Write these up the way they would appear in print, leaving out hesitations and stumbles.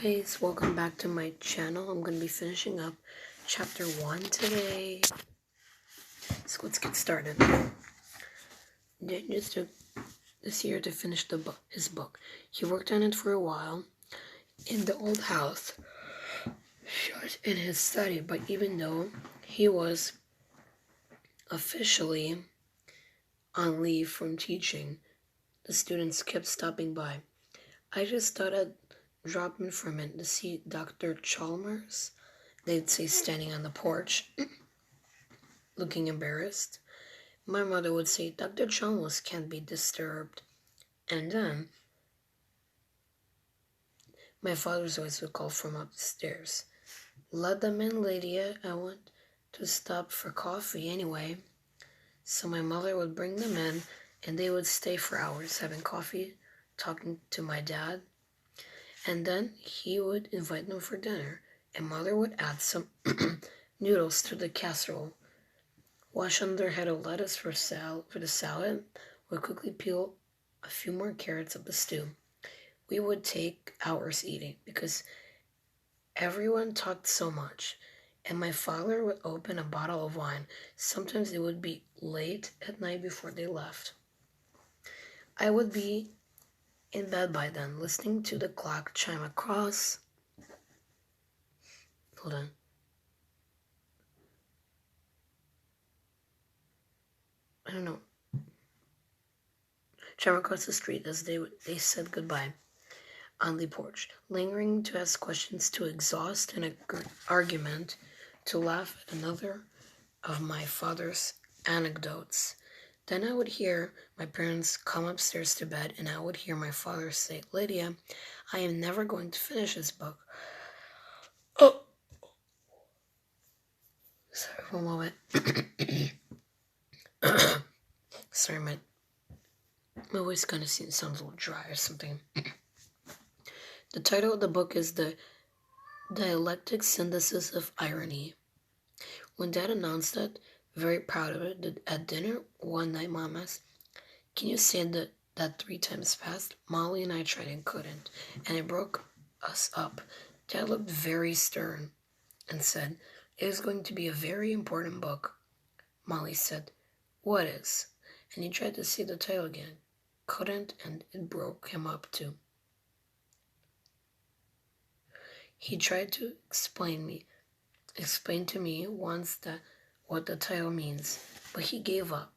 guys, welcome back to my channel. I'm going to be finishing up chapter 1 today. So let's get started. Just took this year to finish his book. He worked on it for a while in the old house, shut in his study, but even though he was officially on leave from teaching, the students kept stopping by. I just thought I'd drop in for a minute to see Dr. Chalmers, they'd say, standing on the porch, looking embarrassed. My mother would say, Dr. Chalmers can't be disturbed. And then my father's voice would call from upstairs, let them in, Lydia. I want to stop for coffee anyway. So my mother would bring them in, and they would stay for hours having coffee, talking to my dad. And then he would invite them for dinner, and Mother would add some noodles to the casserole, wash under head of lettuce for the salad, would quickly peel a few more carrots of the stew. We would take hours eating because everyone talked so much, and my father would open a bottle of wine. Sometimes it would be late at night before they left. I would be in bed by then, listening to the clock chime across. Hold on. I don't know. Chime across the street as they said goodbye on the porch, lingering to ask questions, to exhaust an argument, to laugh at another of my father's anecdotes. Then I would hear my parents come upstairs to bed, and I would hear my father say, Lydia, I am never going to finish this book. Oh! Sorry for a moment. Sorry, my voice kind of sounds a little dry or something. The title of the book is The Dialectic Synthesis of Irony. When Dad announced it, very proud of it, at dinner one night, Mom asked, can you say that 3 times fast? Molly and I tried and couldn't, and it broke us up. Dad looked very stern and said, it is going to be a very important book. Molly said, what is? And he tried to say the title again. Couldn't, and it broke him up too. He tried to explain to me once what the title means, but he gave up.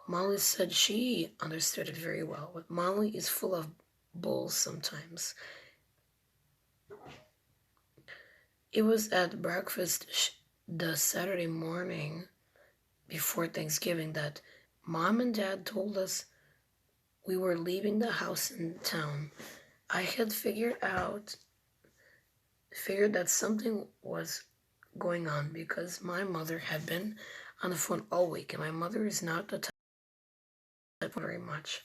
Molly said she understood it very well, but Molly is full of bulls sometimes. It was at breakfast the Saturday morning before Thanksgiving that Mom and Dad told us we were leaving the house in town. I had figured that something was going on because my mother had been on the phone all week, and my mother is not the type very much.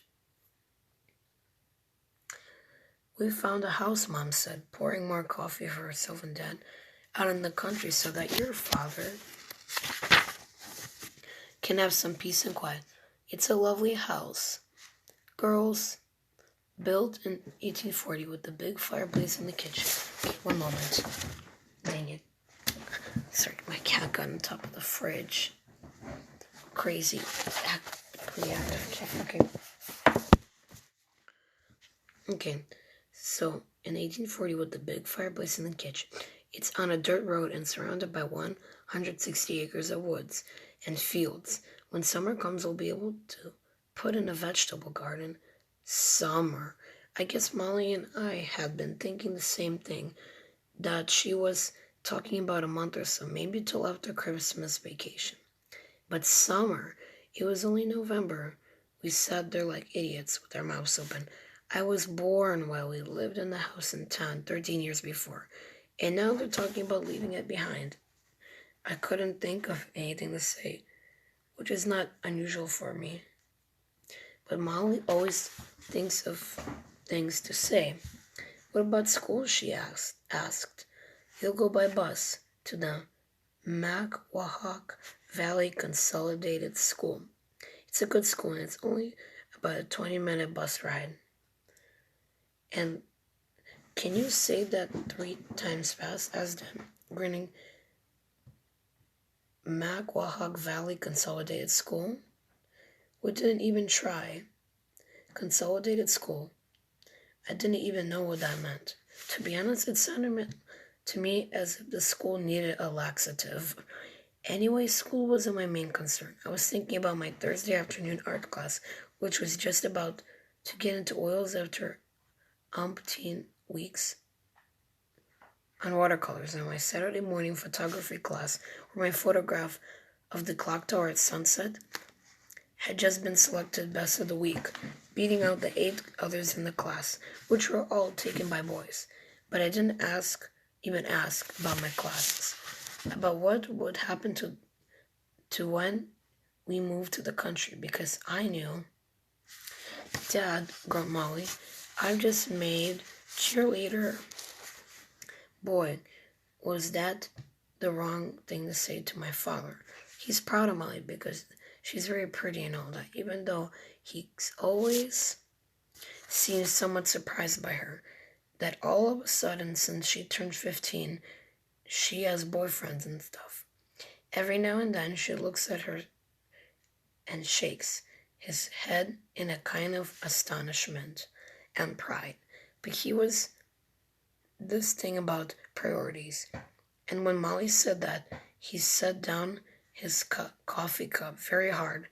We found a house, Mom said, pouring more coffee for herself and Dad out in the country so that your father can have some peace and quiet. It's a lovely house. Girls, built in 1840 with the big fireplace in the kitchen. One moment. Dang it. Sorry, my cat got on top of the fridge. Crazy. Pretty active cat. Okay. So, in 1840 with the big fireplace in the kitchen. It's on a dirt road and surrounded by 160 acres of woods and fields. When summer comes, we'll be able to put in a vegetable garden. Summer. I guess Molly and I had been thinking the same thing, that she was talking about a month or so, maybe till after Christmas vacation. But summer, it was only November. We sat there like idiots with our mouths open. I was born while we lived in the house in town 13 years before, and now they're talking about leaving it behind. I couldn't think of anything to say, which is not unusual for me. But Molly always thinks of things to say. What about school, she asked. You'll go by bus to the Mac-Wahock Valley Consolidated School. It's a good school, and it's only about a 20-minute bus ride. And Can you say that 3 times fast? Asked Dan, grinning. Maguahawk Valley Consolidated School? We didn't even try. Consolidated School. I didn't even know what that meant. To be honest, it sounded to me as if the school needed a laxative. Anyway, school wasn't my main concern. I was thinking about my Thursday afternoon art class, which was just about to get into oils after umpteen weeks on watercolors, and my Saturday morning photography class, where my photograph of the clock tower at sunset had just been selected best of the week, beating out the 8 others in the class, which were all taken by boys. But I didn't even ask about my classes, about what would happen to when we moved to the country, because I knew. Dad, grumped Molly, I've just made cheerleader. Boy, was that the wrong thing to say to my father. He's proud of Molly because she's very pretty and all that, even though he's always seems somewhat surprised by her, that all of a sudden, since she turned 15, she has boyfriends and stuff. Every now and then she looks at her and shakes his head in a kind of astonishment and pride. But he was this thing about priorities. And when Molly said that, he set down his coffee cup very hard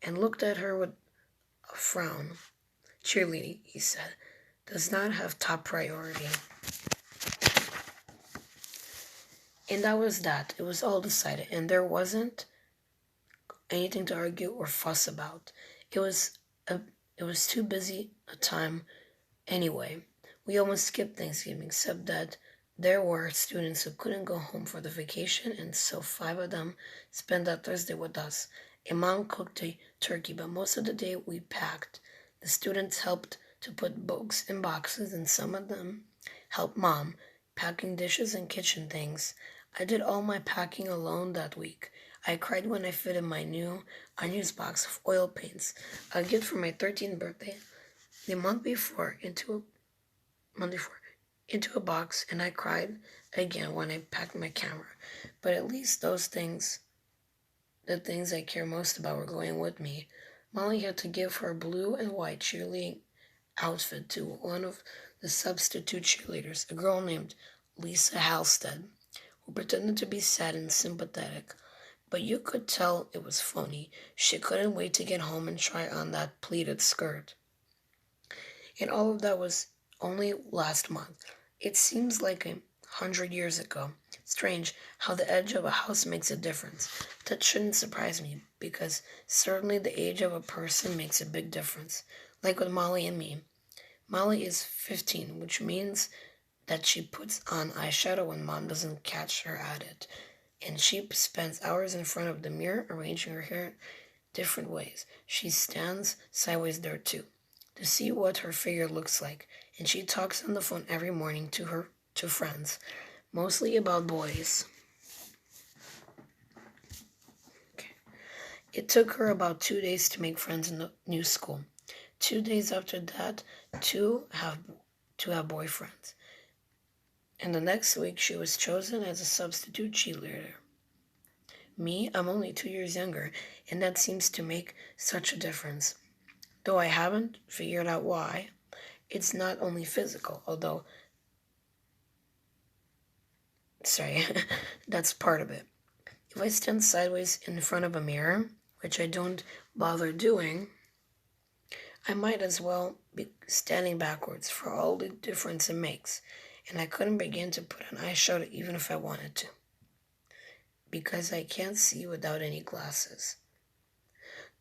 and looked at her with a frown. Cheerleading, he said, does not have top priority. And that was that. It was all decided, and there wasn't anything to argue or fuss about. It was too busy a time anyway. We almost skipped Thanksgiving, except that there were students who couldn't go home for the vacation, and so 5 of them spent that Thursday with us. And Mom cooked a turkey, but most of the day we packed. The students helped to put books in boxes, and some of them helped Mom, packing dishes and kitchen things. I did all my packing alone that week. I cried when I fitted my new unused box of oil paints, a gift for my 13th birthday, the month before, into a box, and I cried again when I packed my camera. But at least the things I care most about, were going with me. Molly had to give her blue and white cheerleading outfit to one of the substitute cheerleaders, a girl named Lisa Halstead, who pretended to be sad and sympathetic, but you could tell it was phony. She couldn't wait to get home and try on that pleated skirt. And all of that was only last month. It seems like 100 years ago. Strange how the edge of a house makes a difference. That shouldn't surprise me, because certainly the age of a person makes a big difference. Like with Molly and me. Molly is 15, which means that she puts on eyeshadow when Mom doesn't catch her at it. And she spends hours in front of the mirror arranging her hair different ways. She stands sideways there too, to see what her figure looks like, and she talks on the phone every morning to her friends, mostly about boys. Okay. It took her about 2 days to make friends in the new school. 2 days after that, to have boyfriends. And the next week, she was chosen as a substitute cheerleader. Me, I'm only 2 years younger, and that seems to make such a difference. Though I haven't figured out why. It's not only physical, although, that's part of it. If I stand sideways in front of a mirror, which I don't bother doing, I might as well be standing backwards for all the difference it makes. And I couldn't begin to put on eyeshadow even if I wanted to, because I can't see without any glasses.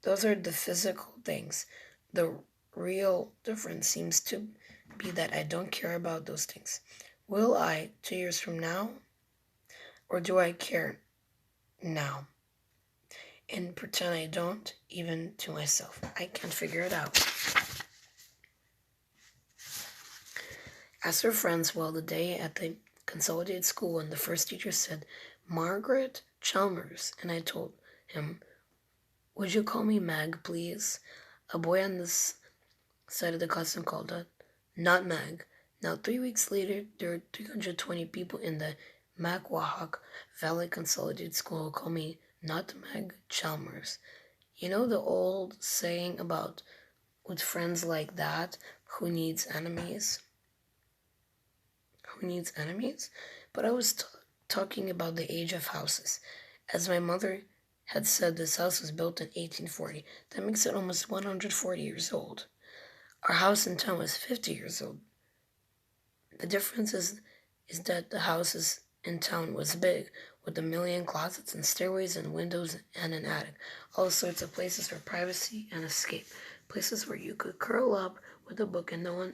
Those are the physical things. The real difference seems to be that I don't care about those things. Will I 2 years from now? Or do I care now? And pretend I don't, even to myself. I can't figure it out. Asked her friends, the day at the consolidated school when the first teacher said, Margaret Chalmers, and I told him, would you call me Mag, please? A boy on this side of the classroom called out, not Mag, Now, 3 weeks later, there were 320 people in the Macwahock Valley Consolidated School who call me Nutmeg Chalmers. You know the old saying about with friends like that, who needs enemies? Who needs enemies? But I was talking about the age of houses. As my mother had said, this house was built in 1840. That makes it almost 140 years old. Our house in town was 50 years old. The difference is that the house in town was big, with a million closets and stairways and windows and an attic. All sorts of places for privacy and escape. Places where you could curl up with a book and no one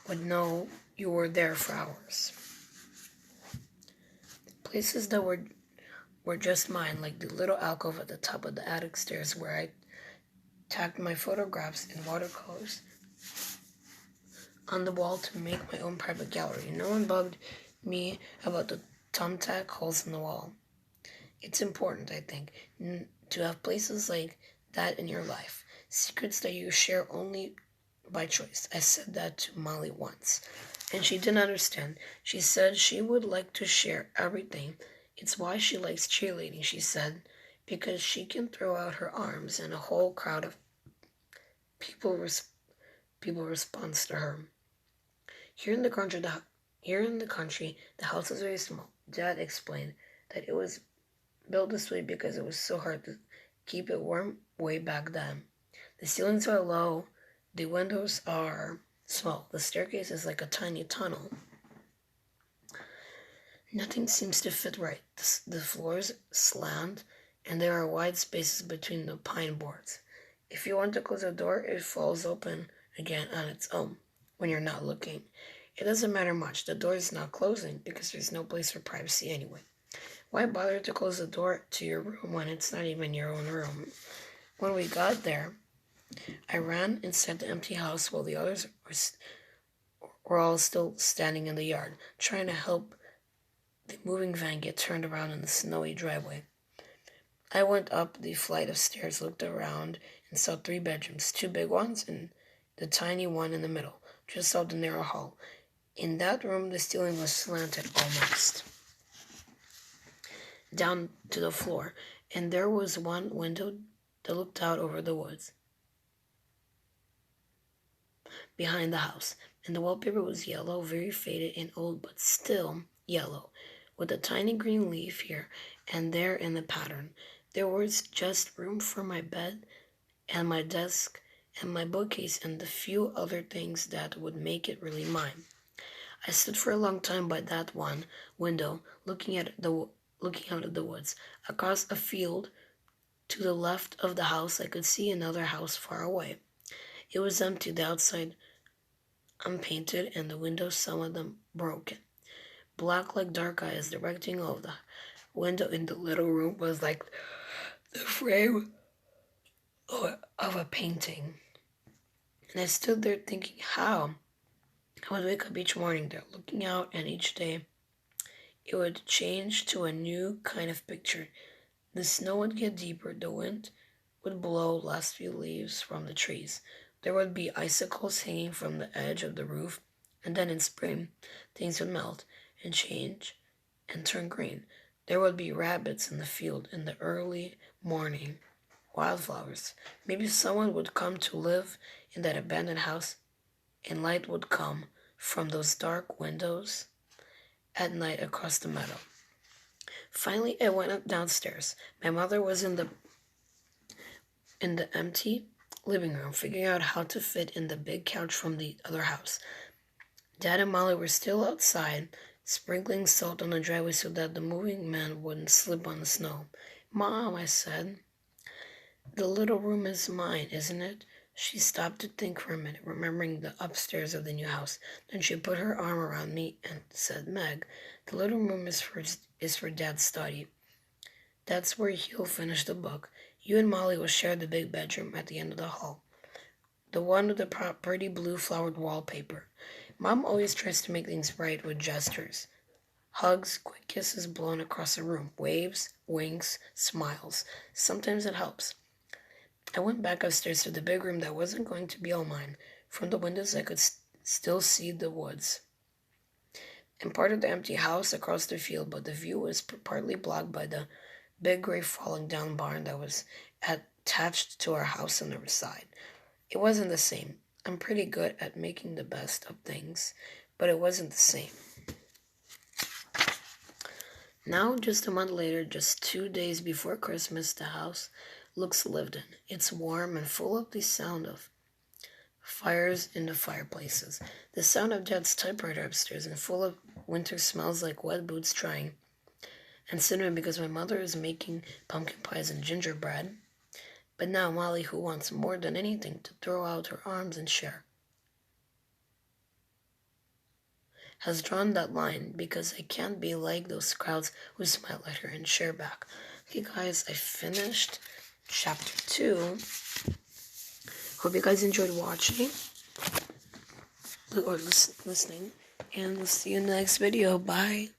would know you were there for hours. Places that were just mine, like the little alcove at the top of the attic stairs where I tacked my photographs in watercolors on the wall to make my own private gallery. No one bugged me about the thumbtack holes in the wall. It's important, I think, to have places like that in your life. Secrets that you share only by choice. I said that to Molly once, and she didn't understand. She said she would like to share everything. It's why she likes cheerleading, she said, because she can throw out her arms and a whole crowd of people responds to her. Here in the country, the house is very small. Dad explained that it was built this way because it was so hard to keep it warm way back then. The ceilings are low, the windows are small, the staircase is like a tiny tunnel. Nothing seems to fit right. The floors slant, and there are wide spaces between the pine boards. If you want to close a door, it falls open again on its own when you're not looking. It doesn't matter much. The door is not closing because there's no place for privacy anyway. Why bother to close the door to your room when it's not even your own room? When we got there, I ran inside the empty house while the others were all still standing in the yard, trying to help the moving van get turned around in the snowy driveway. I went up the flight of stairs, looked around, and saw 3 bedrooms, 2 big ones and the tiny one in the middle, just off the narrow hall. In that room, the ceiling was slanted almost down to the floor, and there was one window that looked out over the woods behind the house, and the wallpaper was yellow, very faded and old, but still yellow, with a tiny green leaf here and there in the pattern. There was just room for my bed and my desk and my bookcase and the few other things that would make it really mine. I stood for a long time by that one window, looking out of the woods. Across a field to the left of the house, I could see another house far away. It was empty, the outside unpainted, and the windows, some of them broken. Black like dark eyes. The rectangle of the window in the little room was like the frame of a painting. And I stood there thinking how I would wake up each morning there, looking out, and each day it would change to a new kind of picture. The snow would get deeper, the wind would blow last few leaves from the trees. There would be icicles hanging from the edge of the roof, and then in spring, things would melt and change and turn green. There would be rabbits in the field in the early morning, wildflowers. Maybe someone would come to live in that abandoned house, and light would come from those dark windows at night across the meadow. Finally, I went up downstairs. My mother was in the empty living room, figuring out how to fit in the big couch from the other house. Dad and Molly were still outside, sprinkling salt on the driveway so that the moving man wouldn't slip on the snow. Mom, I said, the little room is mine, isn't it? She stopped to think for a minute, remembering the upstairs of the new house. Then she put her arm around me and said, Meg, the little room is for Dad's study. That's where he'll finish the book. You and Molly will share the big bedroom at the end of the hall, the one with the pretty blue flowered wallpaper. Mom always tries to make things right with gestures. Hugs, quick kisses blown across the room, waves, winks, smiles. Sometimes it helps. I went back upstairs to the big room that wasn't going to be all mine. From the windows I could still see the woods. and part of the empty house across the field, but the view was partly blocked by the big gray falling down barn that was attached to our house on the side. It wasn't the same. I'm pretty good at making the best of things, but it wasn't the same. Now, just a month later, just 2 days before Christmas, the house looks lived in. It's warm and full of the sound of fires in the fireplaces, the sound of Dad's typewriter upstairs, and full of winter smells like wet boots drying, and cinnamon because my mother is making pumpkin pies and gingerbread. But now Molly, who wants more than anything to throw out her arms and share, has drawn that line because I can't be like those crowds who smile at her and share back. Okay, guys, I finished chapter 2. Hope you guys enjoyed watching or listening, and we'll see you in the next video. Bye.